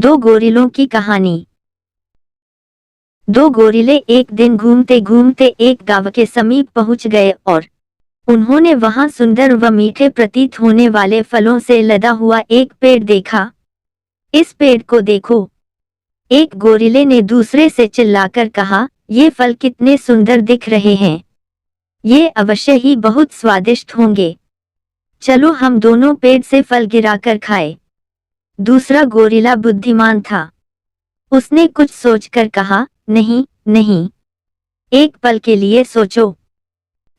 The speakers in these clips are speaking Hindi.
दो गोरिलों की कहानी। दो गोरिले एक दिन घूमते घूमते एक गांव के समीप पहुंच गए और उन्होंने वहां सुंदर व मीठे प्रतीत होने वाले फलों से लदा हुआ एक पेड़ देखा। इस पेड़ को देखो, एक गोरिले ने दूसरे से चिल्लाकर कहा, ये फल कितने सुंदर दिख रहे हैं, ये अवश्य ही बहुत स्वादिष्ट होंगे। चलो हम दोनों पेड़ से फल गिराकर खाएं। दूसरा गोरिला बुद्धिमान था, उसने कुछ सोचकर कहा, नहीं नहीं, एक पल के लिए सोचो,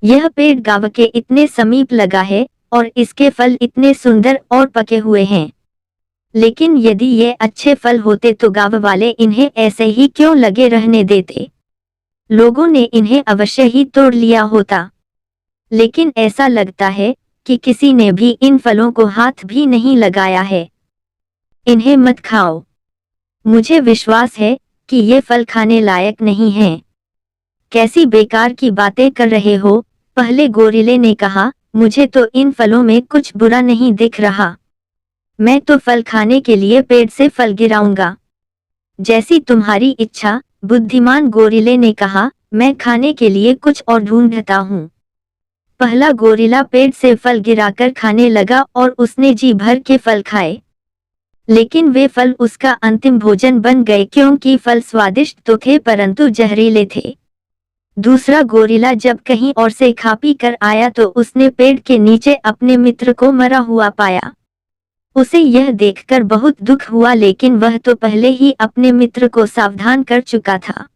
यह पेड़ गांव के इतने समीप लगा है और इसके फल इतने सुंदर और पके हुए हैं, लेकिन यदि ये अच्छे फल होते तो गांव वाले इन्हें ऐसे ही क्यों लगे रहने देते, लोगों ने इन्हें अवश्य ही तोड़ लिया होता। लेकिन ऐसा लगता है कि किसी ने भी इन फलों को हाथ भी नहीं लगाया है। इन्हें मत खाओ, मुझे विश्वास है कि ये फल खाने लायक नहीं हैं। कैसी बेकार की बातें कर रहे हो, पहले गोरिले ने कहा, मुझे तो इन फलों में कुछ बुरा नहीं दिख रहा, मैं तो फल खाने के लिए पेड़ से फल गिराऊंगा। जैसी तुम्हारी इच्छा, बुद्धिमान गोरिले ने कहा, मैं खाने के लिए कुछ और ढूंढता हूँ। पहला गोरिला पेड़ से फल गिराकर खाने लगा और उसने जी भर के फल खाए, लेकिन वे फल उसका अंतिम भोजन बन गए क्योंकि फल स्वादिष्ट तो थे परंतु जहरीले थे। दूसरा गोरिला जब कहीं और से खा पी कर आया तो उसने पेड़ के नीचे अपने मित्र को मरा हुआ पाया। उसे यह देखकर बहुत दुख हुआ, लेकिन वह तो पहले ही अपने मित्र को सावधान कर चुका था।